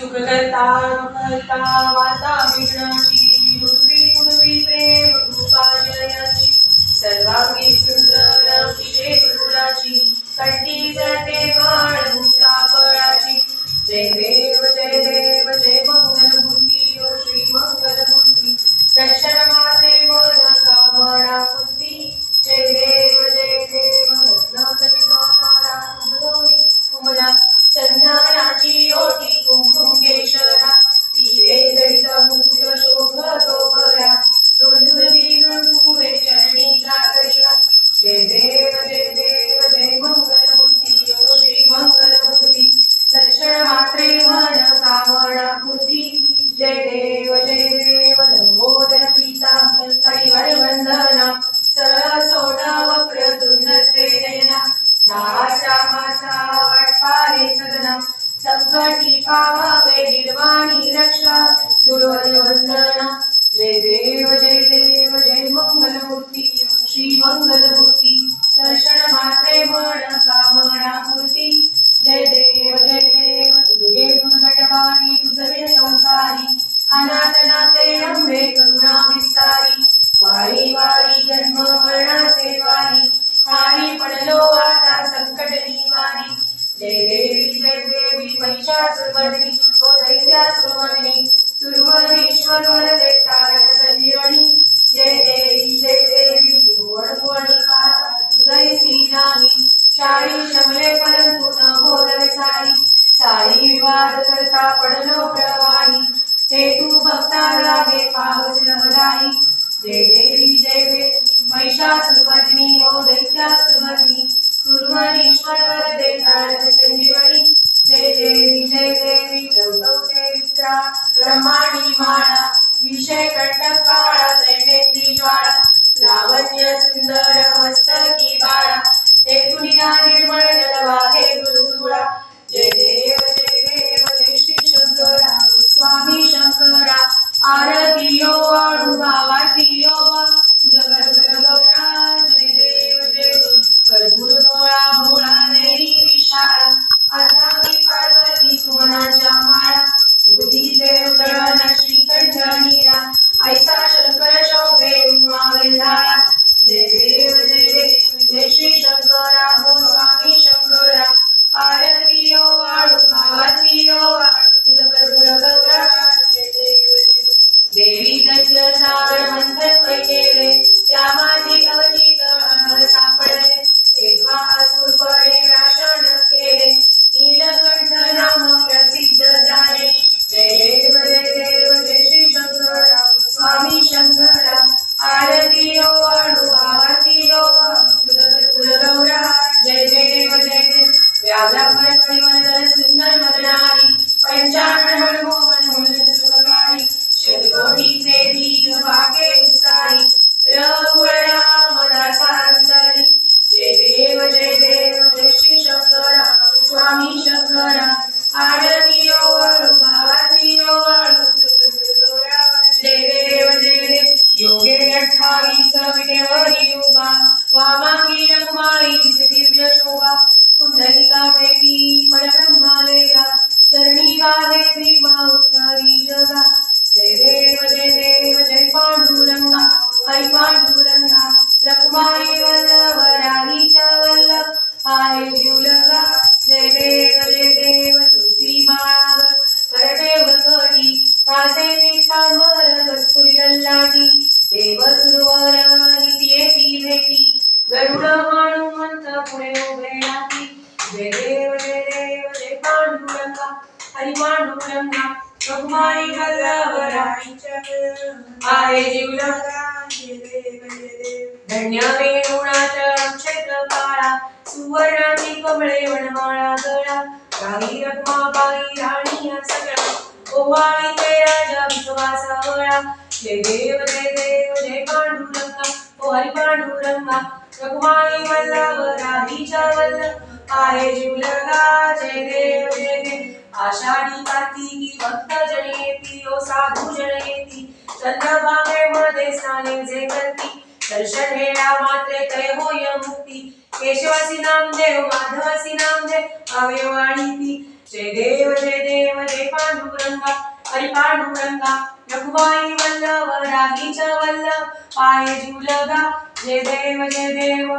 सुखकर्ता दुःखहर्ता वार्ता विघ्नाची पूर्वी पूर्वी प्रेम कृपा जयाची सर्वांगी सुंदर तिचे गुरुराची कंठी जळते बाळ मुक्ता फळाची जय देव जय मंगलमूर्ती ओ श्री मंगलमूर्ती दर्शन मात्रे मन कामना पूर्ती जय देव रत्नकलिका कुमला चंदनाची ओटी कुंकुम केशरा तिरे जडित मुकुट शोभतो भरा दुर्दुर्गी पुढे चरणी लागला जय देव जय मंगलमूर्ती ओ श्री मंगलमूर्ती दर्शन मात्रे मन कामना पूर्ती जय देव लंबोदर पीतांबर परिवार वंदना सरसोडा वक्रतुंड तेजना दासामाचा वाटपारे सदना संकटी पावावे निर्वाणी रक्षा गुरुवर वंदना जय देव जय मंगलमूर्ती श्री मंगलमूर्ती दर्शन मात्रे मन कामना पूर्ती जय देव दुर्गे दुर्घटवाणी तुझे संसारी अनाथनाथे अंबे करुणा विस्तारी वारी वारी जन्म मरणाचे वारी हारी पडलो आता संकट निवारी जय देवी महिषासुरमर्दिनी ओ दैत्यासुरमर्दिनी सुरवरेश्वर वरदे तारक संजीवनी जय देवी त्रिभुवन भुवनी पाहता तुझैसी नाही शाळी शमले परंतु न बोलवे सारी विवाद करता पडलो प्रवाही ते तू भक्ता लागे पावस लहराई जय देवी महिषासुरमर्दिनी ओ दैत्यासुरमर्दिनी सुरवरेश्वर वरदे तारक संजीवनी जय देवी गौतमते विक्रा ब्रह्माणी माळा विषय कंटक काळा त्रैनेत्री ज्वाळा लावण्य सुंदर मस्तकी बाळा ते दुनिया निर्मळ जलवाहे गुरुसुळा जय देव जय श्री शंकरा स्वामी शंकरा आरती यो वाळू भावाती यो तुझ कर्पूर गौरा जय देव कर्पूर गोळा भोळा नैरी विशाळा अर्धांगी पार्वती सुमनाच्या माळा बुद्धी देव गळाना श्रीकंठ नीरा ऐसा शंकर शोभे उमा वेल्हाळा जय देव जय श्री शंकरा हो स्वामी शंकरा आरती यो वाळू भावाती यो तुझ कर्पूर गौरा जय देव देवी दैत्य सागर मंथन पैकेले त्या माझी अवचित सापडले तेव्हा असुर पडे प्राशन केले नीलकंठ नाम प्रसिद्ध झाले जय देव जय श्री शंकरा स्वामी शंकरा आरती यो वाळू भावाती यो तुझ कर्पूर गौरा जय देव व्याघ्रापर परिवर्तन सुंदर मदनारी पंचानन मोहन मुलन सुखकारी शतकोटीचे दीर्घ भागे उत्साही रघुवर रामदासांतरी जय देव जय श्री शंकरा स्वामी शंकरा आरती यो वाळू भावाती यो जय देव योगे 28 विटेवरी उभा वामांगी रघुमाई दिसे दिव्य शोभा कुंडलिका पेटी परब्रह्मालेला चरणी वाहे भीमा उत्तरी जगा जय देव जय पांडुरंगा हरी पांडुरंगा रखुमाई वल्लभ राहीचा वल्लभ आहे जीवलगा जय देव तुलसी बाळावर करठे वखटी तासे पीतांबर कस्तुरी ललाटी देव सुरवर निती भेटी गरुड हनुमंत पुढे उभे राहती जय देव जय पांडुरंगा हरी पांडुरंगा रखुमाई वल्लभ राहीचा आहे जीवलगा जय देव धन्य वेणुनाथ क्षेत्र काळा सुवर्णाची कमळे वनमाळा गळा काही रखमाबाई राणी सगळा ओवाळी ते राजा विश्वासावळा जय देव जय पांडुरंगा ओ हरी पांडुरंगा रखुमाई वल्लभ राहीचा वल्लभ आहे जीवलगा जय देव आषाढी कार्तिकी भक्त जन येती ओ साधू जन येती चंद्रभागे मध्ये स्नाने जे करती दर्शन हेळा मात्रे तय होय मुक्ती केशवासी नामदेव माधवासी नामदेव अवयवाणी ती जय देव जय पांडुरंगा हरी पांडुरंगा रघुमाई वल्लभ राहीच वल्लभ पाय झुलगा जय देव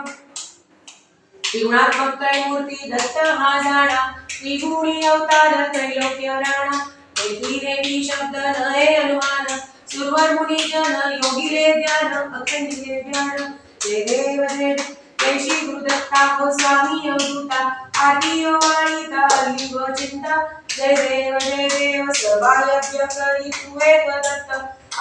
त्रिगुणात्मक त्रयमूर्ती दत्त हा जाणा त्रिगुणी अवतार त्रैलोक्य राणा देवी देवी शब्द नये अनुमान सुरवर मुनी जन योगी रे ध्यान अखंड ध्यान जय देव जय श्री गुरुदत्ता गोस्वामी अवधूता आदि वाणिता लिव चिंता जय देव सभायज्ञ करी तू एक दत्त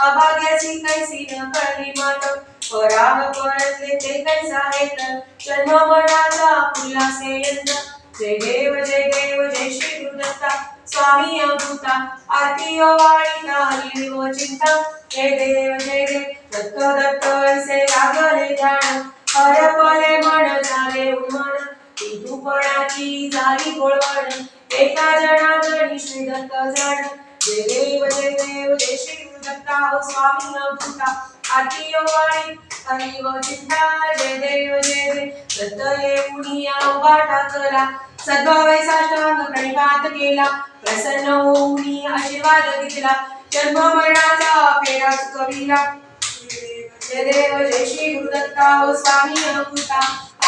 अभाग्याची कैसी न कळली मात पराग परतले ते कैसा हेत जन्म मरणाचा उल्हासे यंत जय देव जय श्री गुरुदत्ता स्वामी अवधूता आरती वाणिता लिव चिंता जय देव दत्त दत्त ऐसे लागले ध्यान हरपले मन झाले उन्मन विधुपणाची झाली गोळवण एका जनार्दनी श्री दत्त जण जय देव जय श्री गुरुदत्ता स्वामी अवधूता आरती वाणी हरिव चिंता जय देव दत्त येऊनी अवघा टाकला सद्भावे साष्टांग प्रणिपात केला प्रसन्न होऊनी आशीर्वाद घेतला जन्म मरणाचा फेरा चुकविला जय देव जय श्री गुरुदत्ता स्वामी अवधूता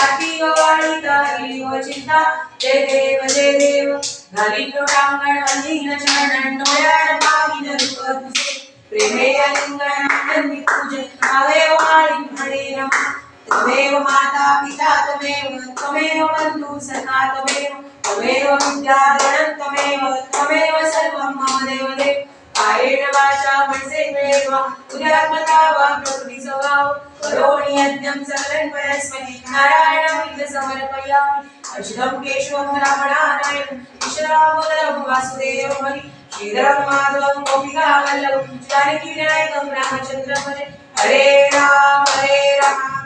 आरती वाणिता हरिव चिंता जय देव घाली लोटांगण अंधीन चरण डोळ्यात पाहिन रूप तुझे प्रेमे अलिंगन आनंदी पूजन आवे वाणी म्हणे रमा त्वमेव माता पिता त्वमेव बंधु सखा त्वमेव विद्याधरं त्वमेव सर्वं मम देव कायेन वाचा मनसेन्द्रियैर्वा उदरात्मता वा प्रकृति स्वभाव करोमि यज्ञं सकलं परस्मै नारायणं समर्पयामि अच्युतं केशवं रामनारायणं ईश्वरावोदरं वासुदेवं हरि श्रीधरं माधवं गोपिका वल्लभं जानकी विनायकं रामचन्द्रं भजे हरे राम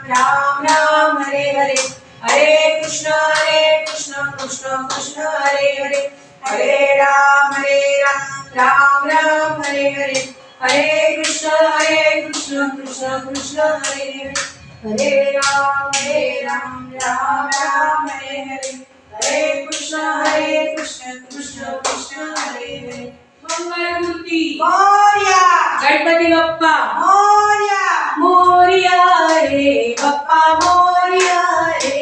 राम राम हरे हरे हरे कृष्ण कृष्ण कृष्ण हरे हरे हरे राम राम राम हरे हरे हरे कृष्ण कृष्ण कृष्ण हरे हरे हरे राम राम राम हरे हरे हरे कृष्ण कृष्ण कृष्ण हरे हरे मंगलमूर्ती मोरया गणपती बाप्पा मोरया मोरया रे बाप्पा मोरया रे